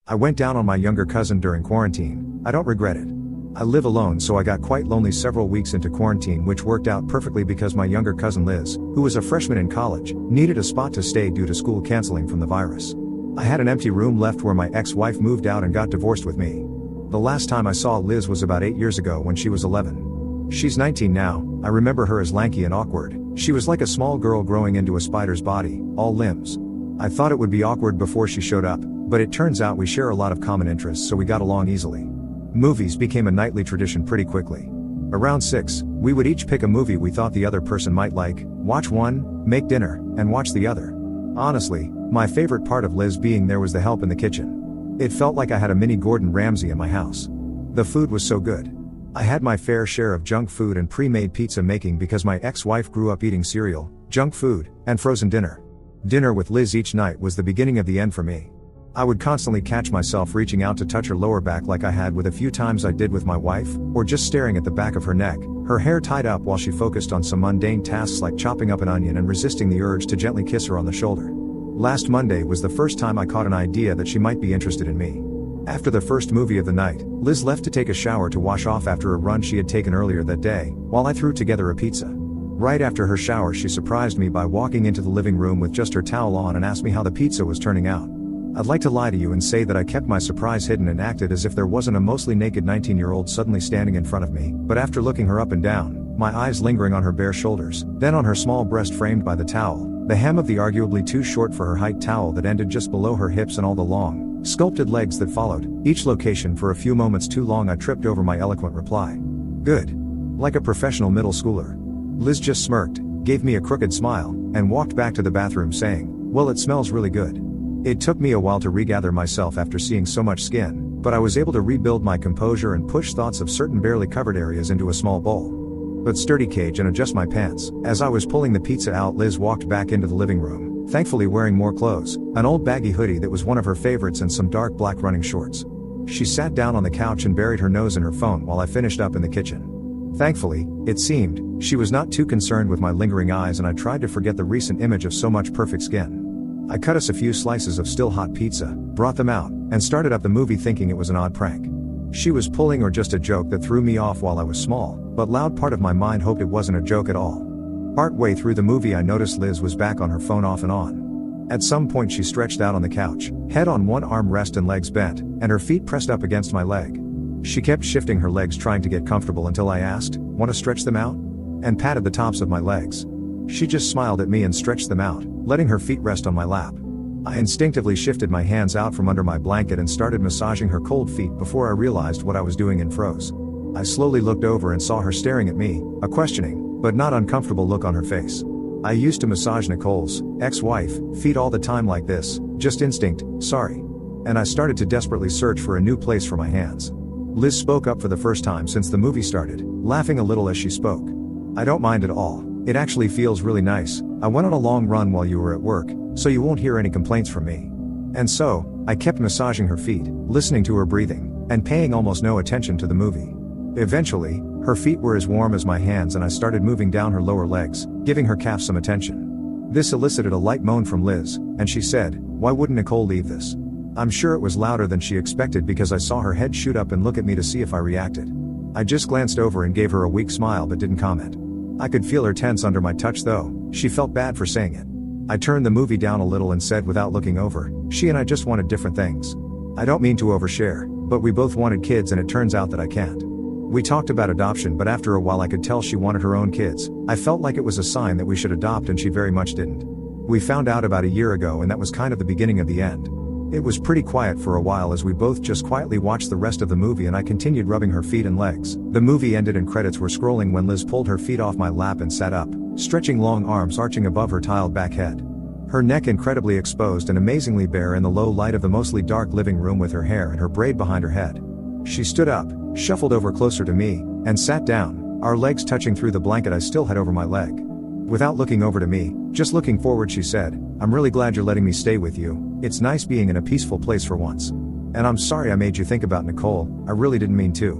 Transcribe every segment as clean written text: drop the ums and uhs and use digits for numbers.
I went down on my younger cousin during quarantine. I don't regret it. I live alone, so I got quite lonely several weeks into quarantine, which worked out perfectly because my younger cousin Liz, who was a freshman in college, needed a spot to stay due to school canceling from the virus. I had an empty room left where my ex-wife moved out and got divorced with me. The last time I saw Liz was about 8 years ago when she was 11. She's 19 now. I remember her as lanky and awkward. She was like a small girl growing into a spider's body, all limbs. I thought it would be awkward before she showed up, but it turns out we share a lot of common interests, so we got along easily. Movies became a nightly tradition pretty quickly. Around 6, we would each pick a movie we thought the other person might like, watch one, make dinner, and watch the other. Honestly, my favorite part of Liz being there was the help in the kitchen. It felt like I had a mini Gordon Ramsay in my house. The food was so good. I had my fair share of junk food and pre-made pizza making because my ex-wife grew up eating cereal, junk food, and frozen dinner. Dinner with Liz each night was the beginning of the end for me. I would constantly catch myself reaching out to touch her lower back like I had with a few times I did with my wife, or just staring at the back of her neck, her hair tied up while she focused on some mundane tasks like chopping up an onion and resisting the urge to gently kiss her on the shoulder. Last Monday was the first time I caught an idea that she might be interested in me. After the first movie of the night, Liz left to take a shower to wash off after a run she had taken earlier that day, while I threw together a pizza. Right after her shower, she surprised me by walking into the living room with just her towel on and asked me how the pizza was turning out. I'd like to lie to you and say that I kept my surprise hidden and acted as if there wasn't a mostly naked 19-year-old suddenly standing in front of me, but after looking her up and down, my eyes lingering on her bare shoulders, then on her small breast framed by the towel, the hem of the arguably too short for her height towel that ended just below her hips and all the long, sculpted legs that followed, each location for a few moments too long, I tripped over my eloquent reply. Good. Like a professional middle schooler. Liz just smirked, gave me a crooked smile, and walked back to the bathroom saying, "Well, it smells really good." It took me a while to regather myself after seeing so much skin, but I was able to rebuild my composure and push thoughts of certain barely covered areas into a small bowl. But sturdy cage and adjust my pants. As I was pulling the pizza out, Liz walked back into the living room, thankfully wearing more clothes, an old baggy hoodie that was one of her favorites and some dark black running shorts. She sat down on the couch and buried her nose in her phone while I finished up in the kitchen. Thankfully, it seemed, she was not too concerned with my lingering eyes, and I tried to forget the recent image of so much perfect skin. I cut us a few slices of still hot pizza, brought them out, and started up the movie thinking it was an odd prank. She was pulling or just a joke that threw me off while I was small, but loud part of my mind hoped it wasn't a joke at all. Partway through the movie I noticed Liz was back on her phone off and on. At some point she stretched out on the couch, head on one arm rest and legs bent, and her feet pressed up against my leg. She kept shifting her legs trying to get comfortable until I asked, "Want to stretch them out?" and patted the tops of my legs. She just smiled at me and stretched them out, letting her feet rest on my lap. I instinctively shifted my hands out from under my blanket and started massaging her cold feet before I realized what I was doing and froze. I slowly looked over and saw her staring at me, a questioning, but not uncomfortable look on her face. I used to massage Nicole's ex-wife feet all the time like this, just instinct, sorry. And I started to desperately search for a new place for my hands. Liz spoke up for the first time since the movie started, laughing a little as she spoke. "I don't mind at all. It actually feels really nice. I went on a long run while you were at work, so you won't hear any complaints from me." And so, I kept massaging her feet, listening to her breathing, and paying almost no attention to the movie. Eventually, her feet were as warm as my hands and I started moving down her lower legs, giving her calf some attention. This elicited a light moan from Liz, and she said, "Why wouldn't Nicole leave this?" I'm sure it was louder than she expected because I saw her head shoot up and look at me to see if I reacted. I just glanced over and gave her a weak smile but didn't comment. I could feel her tense under my touch though. She felt bad for saying it. I turned the movie down a little and said without looking over, "She and I just wanted different things. I don't mean to overshare, but we both wanted kids and it turns out that I can't." We talked about adoption, but after a while I could tell she wanted her own kids. I felt like it was a sign that we should adopt and she very much didn't. We found out about a year ago and that was kind of the beginning of the end. It was pretty quiet for a while as we both just quietly watched the rest of the movie and I continued rubbing her feet and legs. The movie ended and credits were scrolling when Liz pulled her feet off my lap and sat up, stretching long arms arching above her tiled back head. Her neck incredibly exposed and amazingly bare in the low light of the mostly dark living room with her hair and her braid behind her head. She stood up, shuffled over closer to me, and sat down, our legs touching through the blanket I still had over my leg. Without looking over to me, just looking forward, she said, "I'm really glad you're letting me stay with you. It's nice being in a peaceful place for once. And I'm sorry I made you think about Nicole, I really didn't mean to."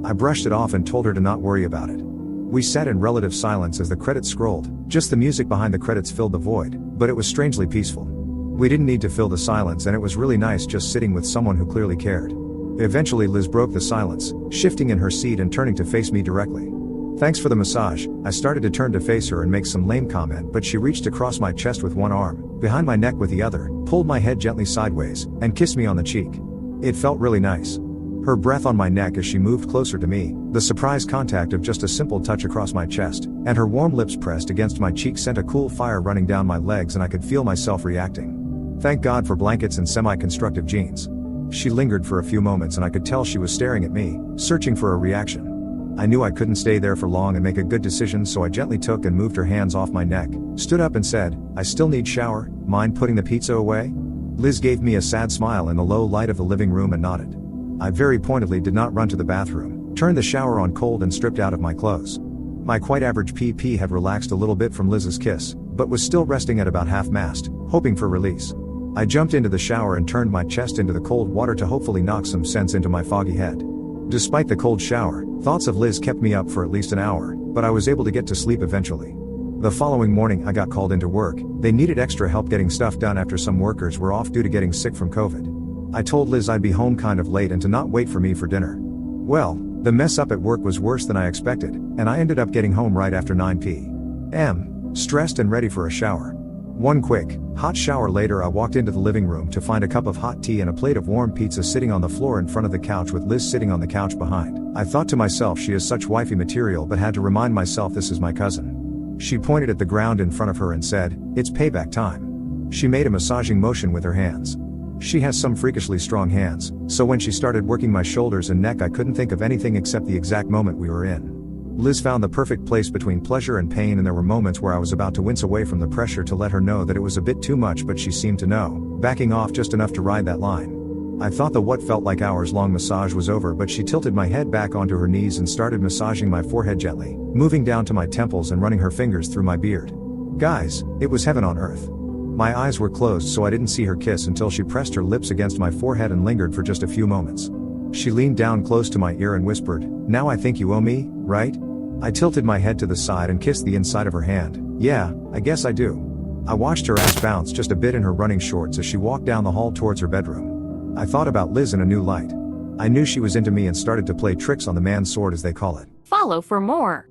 I brushed it off and told her to not worry about it. We sat in relative silence as the credits scrolled, just the music behind the credits filled the void, but it was strangely peaceful. We didn't need to fill the silence, and it was really nice just sitting with someone who clearly cared. Eventually Liz broke the silence, shifting in her seat and turning to face me directly. "Thanks for the massage." I started to turn to face her and make some lame comment, but she reached across my chest with one arm, behind my neck with the other, pulled my head gently sideways, and kissed me on the cheek. It felt really nice. Her breath on my neck as she moved closer to me, the surprise contact of just a simple touch across my chest, and her warm lips pressed against my cheek sent a cool fire running down my legs, and I could feel myself reacting. Thank God for blankets and semi-constructive jeans. She lingered for a few moments and I could tell she was staring at me, searching for a reaction. I knew I couldn't stay there for long and make a good decision, so I gently took and moved her hands off my neck, stood up and said, "I still need shower, mind putting the pizza away?" Liz gave me a sad smile in the low light of the living room and nodded. I very pointedly did not run to the bathroom, turned the shower on cold and stripped out of my clothes. My quite average PP had relaxed a little bit from Liz's kiss, but was still resting at about half-mast, hoping for release. I jumped into the shower and turned my chest into the cold water to hopefully knock some sense into my foggy head. Despite the cold shower, thoughts of Liz kept me up for at least an hour, but I was able to get to sleep eventually. The following morning I got called into work. They needed extra help getting stuff done after some workers were off due to getting sick from COVID. I told Liz I'd be home kind of late and to not wait for me for dinner. Well, the mess up at work was worse than I expected, and I ended up getting home right after 9 p.m., stressed and ready for a shower. One quick, hot shower later I walked into the living room to find a cup of hot tea and a plate of warm pizza sitting on the floor in front of the couch with Liz sitting on the couch behind. I thought to myself she is such wifey material, but had to remind myself this is my cousin. She pointed at the ground in front of her and said, "It's payback time." She made a massaging motion with her hands. She has some freakishly strong hands, so when she started working my shoulders and neck I couldn't think of anything except the exact moment we were in. Liz found the perfect place between pleasure and pain, and there were moments where I was about to wince away from the pressure to let her know that it was a bit too much, but she seemed to know, backing off just enough to ride that line. I thought the what felt like hours-long massage was over, but she tilted my head back onto her knees and started massaging my forehead gently, moving down to my temples and running her fingers through my beard. Guys, it was heaven on earth. My eyes were closed so I didn't see her kiss until she pressed her lips against my forehead and lingered for just a few moments. She leaned down close to my ear and whispered, "Now I think you owe me, right?" I tilted my head to the side and kissed the inside of her hand. "Yeah, I guess I do." I watched her ass bounce just a bit in her running shorts as she walked down the hall towards her bedroom. I thought about Liz in a new light. I knew she was into me and started to play tricks on the man's sword, as they call it. Follow for more.